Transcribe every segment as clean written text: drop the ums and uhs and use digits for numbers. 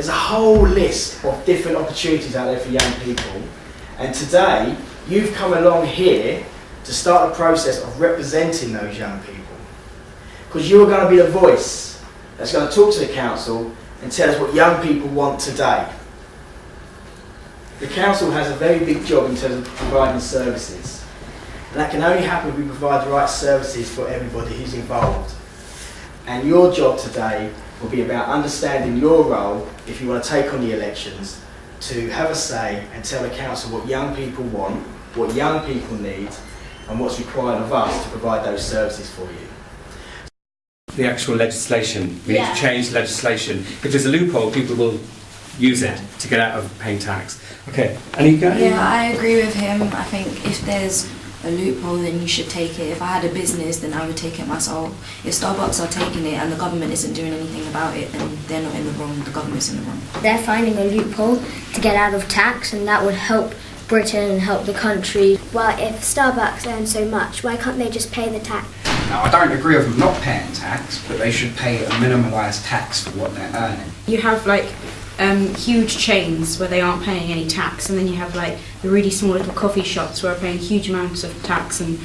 There's a whole list of different opportunities out there for young people, and today you've come along here to start a process of representing those young people, because you're going to be the voice that's going to talk to the council and tell us what young people want today. The council has a very big job in terms of providing services, and that can only happen if we provide the right services for everybody who's involved. And your job today will be about understanding your role, if you want to take on the elections, to have a say and tell the council what young people want, what young people need, and what's required of us to provide those services for you. The actual legislation, we need to change legislation. If there's a loophole, people will use it to get out of paying tax. Okay, Anika? Yeah, I agree with him. I think if there's a loophole, then you should take it. If I had a business, then I would take it myself. If Starbucks are taking it and the government isn't doing anything about it, then they're not in the wrong, the government's in the wrong. They're finding a loophole to get out of tax, and that would help Britain and help the country. Well, if Starbucks earn so much, why can't they just pay the tax? Now, I don't agree with them not paying tax, but they should pay a minimalised tax for what they're earning. You have huge chains where they aren't paying any tax, and then you have like the really small little coffee shops where are paying huge amounts of tax and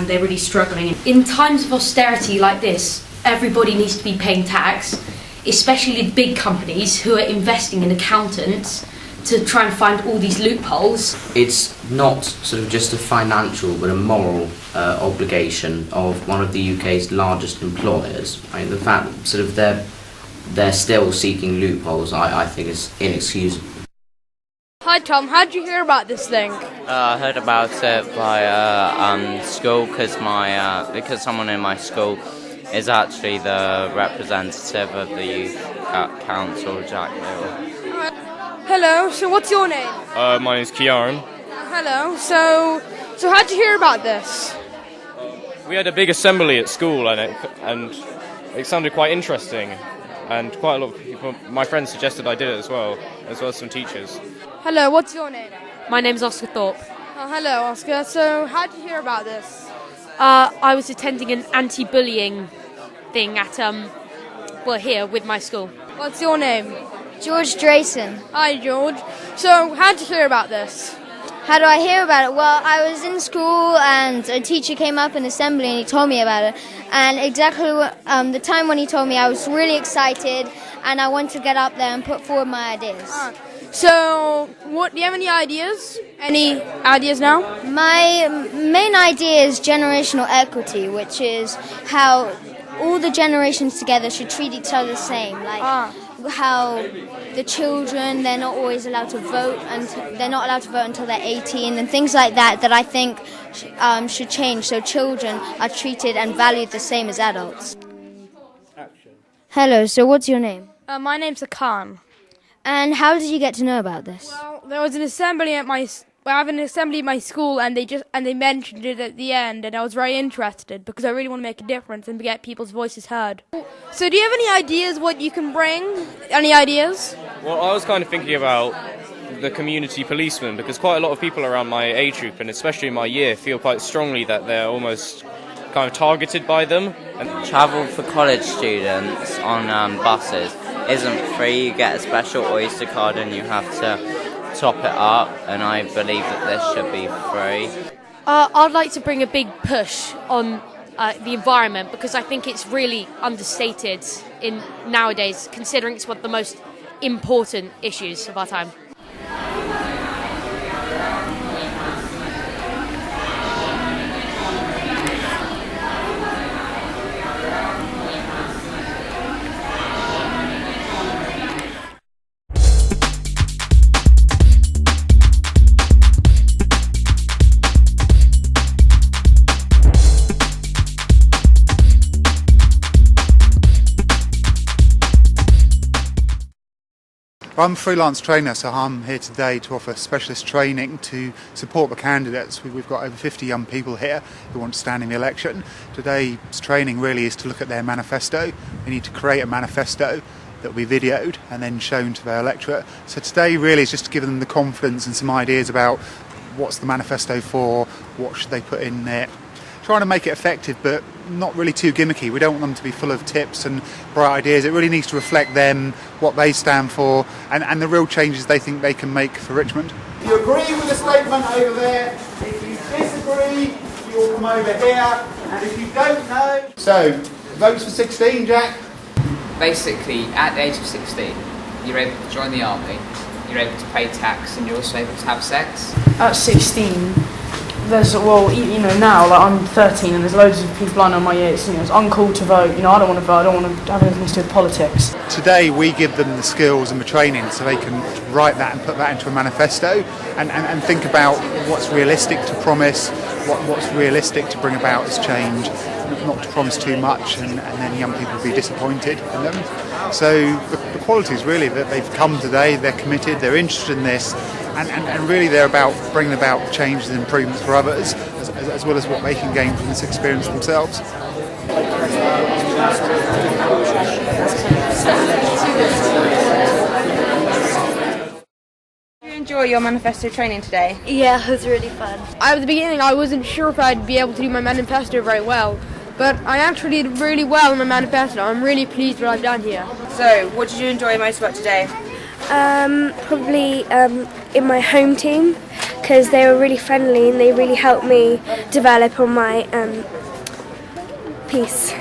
they're really struggling. In times of austerity like this, everybody needs to be paying tax, especially the big companies who are investing in accountants to try and find all these loopholes. It's not sort of just a financial but a moral obligation of one of the UK's largest employers. I mean, the fact that sort of they're still seeking loopholes, I think is inexcusable. Hi Tom, how did you hear about this thing? I heard about it via school because someone in my school is actually the representative of the youth council, Jack Hill. Hello, so what's your name? My name's Kiaran. Hello, so how did you hear about this? We had a big assembly at school and it sounded quite interesting, and quite a lot of people, my friends suggested I did it as well as some teachers. Hello, what's your name? My name's Oscar Thorpe. Oh, hello Oscar, so how did you hear about this? I was attending an anti-bullying thing at, here with my school. What's your name? George Drayson. Hi George. So how did you hear about this? How do I hear about it? Well, I was in school and a teacher came up in assembly and he told me about it. And exactly the time when he told me, I was really excited and I wanted to get up there and put forward my ideas. So, do you have any ideas? Any ideas now? My main idea is generational equity, which is how all the generations together should treat each other the same. Like how the children, they're not always allowed to vote, and they're not allowed to vote until they're 18, and things like that I think should change, so children are treated and valued the same as adults. Hello, so what's your name? My name's Akan. And how did you get to know about this? Well, there was an assembly at my school, and they mentioned it at the end, and I was very interested because I really want to make a difference and get people's voices heard. So do you have any ideas what you can bring? Any ideas? Well, I was kind of thinking about the community policeman, because quite a lot of people around my age group, and especially in my year, feel quite strongly that they're almost kind of targeted by them. And travel for college students on buses isn't free. You get a special Oyster card and you have to top it up, and I believe that this should be free. I'd like to bring a big push on the environment, because I think it's really understated in nowadays, considering it's one of the most important issues of our time. I'm a freelance trainer, so I'm here today to offer specialist training to support the candidates. We've got over 50 young people here who want to stand in the election. Today's training really is to look at their manifesto. We need to create a manifesto that will be videoed and then shown to their electorate. So today really is just to give them the confidence and some ideas about what's the manifesto for, what should they put in there. trying to make it effective but not really too gimmicky. We don't want them to be full of tips and bright ideas. It really needs to reflect them, what they stand for, and the real changes they think they can make for Richmond. If you agree with the statement over there, if you disagree, you'll come over here, and if you don't know... So, votes for 16, Jack? Basically, at the age of 16, you're able to join the army, you're able to pay tax, and you're also able to have sex. At 16, there's, now, like, I'm 13 and there's loads of people I know in my year, it's uncool to vote, I don't want to vote, I don't want to have anything to do with politics. Today we give them the skills and the training so they can write that and put that into a manifesto and think about what's realistic to promise, what's realistic to bring about as change, not to promise too much and then young people will be disappointed in them. So the qualities really that they've come today, they're committed, they're interested in this, and really they're about bringing about changes and improvements for others as well as what they can gain from this experience themselves. Did you enjoy your manifesto training today? Yeah, it was really fun. At the beginning, I wasn't sure if I'd be able to do my manifesto very well, but I actually did really well in my manifesto. I'm really pleased with what I've done here. So, what did you enjoy most about today? Probably in my home team, because they were really friendly and they really helped me develop on my piece.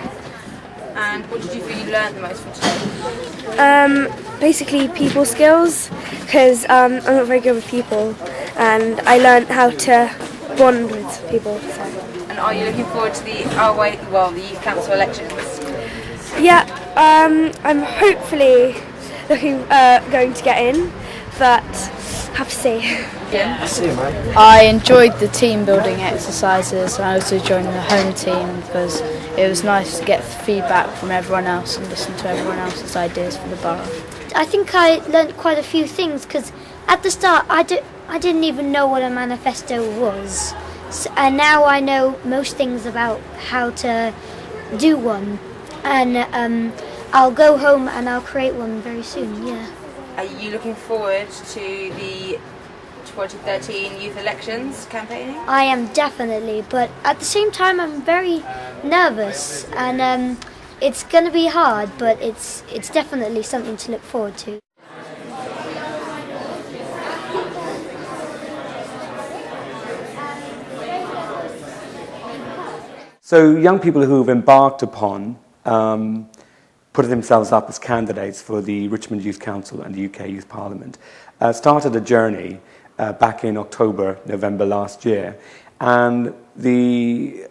And what did you feel you learned the most from today? Basically people skills, because I'm not very good with people, and I learned how to bond with people. So. And are you looking forward to the youth council elections? Yeah, I'm hopefully going to get in, but have to see. Yeah. I enjoyed the team building exercises, and I also joined the home team because it was nice to get feedback from everyone else and listen to everyone else's ideas for the borough. I think I learnt quite a few things because at the start I didn't even know what a manifesto was, and now I know most things about how to do one, and I'll go home and I'll create one very soon, yeah. Are you looking forward to the 2013 youth elections campaigning? I am definitely, but at the same time I'm very nervous, and it's going to be hard, but it's definitely something to look forward to. So young people who have embarked upon putting themselves up as candidates for the Richmond Youth Council and the UK Youth Parliament started a journey back in October, November last year, and the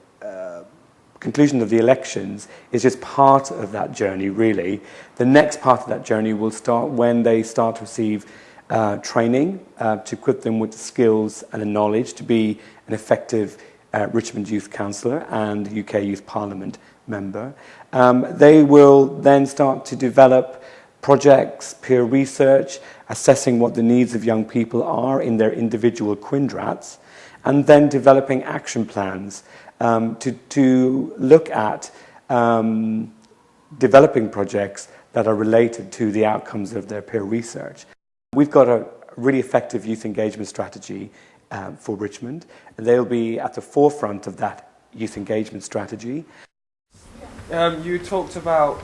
conclusion of the elections is just part of that journey, really. The next part of that journey will start when they start to receive training to equip them with the skills and the knowledge to be an effective Richmond Youth Councillor and UK Youth Parliament member. They will then start to develop projects, peer research, assessing what the needs of young people are in their individual quindrats, and then developing action plans to look at developing projects that are related to the outcomes of their peer research. We've got a really effective youth engagement strategy for Richmond, and they'll be at the forefront of that youth engagement strategy. You talked about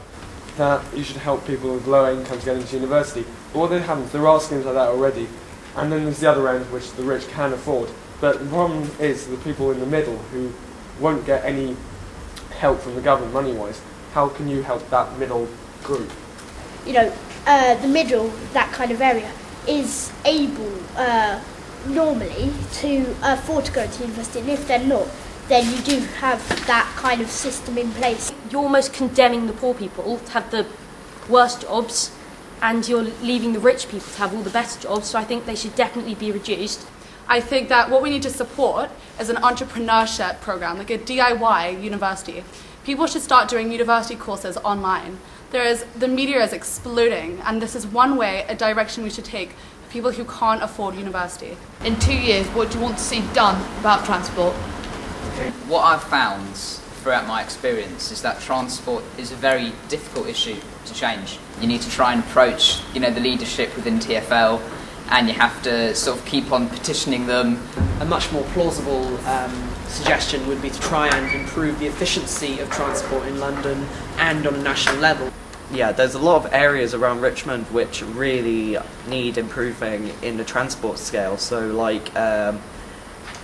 that you should help people with lower incomes get into university, but what then happens, there are schemes like that already, and then there's the other end which the rich can afford, but the problem is the people in the middle who won't get any help from the government money-wise. How can you help that middle group? The middle, that kind of area, is able normally to afford to go to university, and if they're not, then you do have that kind of system in place. You're almost condemning the poor people to have the worst jobs, and you're leaving the rich people to have all the best jobs, so I think they should definitely be reduced. I think that what we need to support is an entrepreneurship program, like a DIY university. People should start doing university courses online. The media is exploding, and this is one way, a direction we should take for people who can't afford university. In 2 years, what do you want to see done about transport? What I've found throughout my experience is that transport is a very difficult issue to change. You need to try and approach, the leadership within TfL, and you have to sort of keep on petitioning them. A much more plausible suggestion would be to try and improve the efficiency of transport in London and on a national level. Yeah, there's a lot of areas around Richmond which really need improving in the transport scale. So like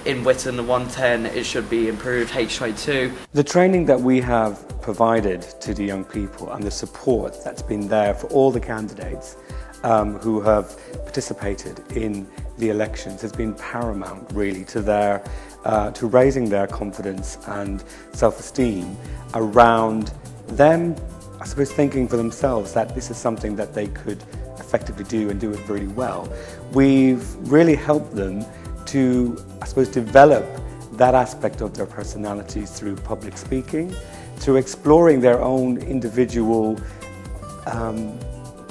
in Whitton, the 110, it should be improved, H22. The training that we have provided to the young people and the support that's been there for all the candidates who have participated in the elections has been paramount really to their to raising their confidence and self-esteem around them, I suppose, thinking for themselves that this is something that they could effectively do and do it really well. We've really helped them to, I suppose, develop that aspect of their personalities through public speaking, through exploring their own individual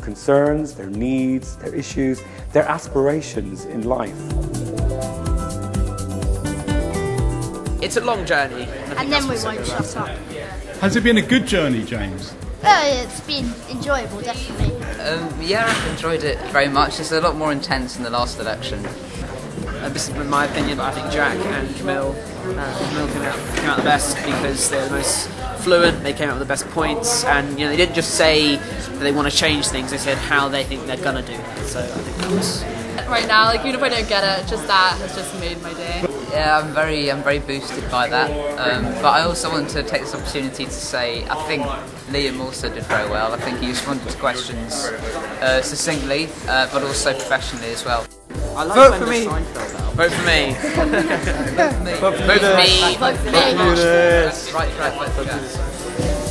concerns, their needs, their issues, their aspirations in life. It's a long journey. And then we won't shut up. Has it been a good journey, James? It's been enjoyable, definitely. Yeah, I've enjoyed it very much. It's a lot more intense than the last election. This is my opinion, but I think Jack and Camille came out the best because they're the most fluent, they came out with the best points, and they didn't just say that they want to change things, they said how they think they're going to do it. So I think that was... Right now, even if I don't get it, just that has just made my day. Yeah, I'm very boosted by that. But I also want to take this opportunity to say I think Liam also did very well. I think he responded to questions succinctly, but also professionally as well. Vote for me. Vote for me. Vote for me. Vote for me. Vote for me. Right, vote for me.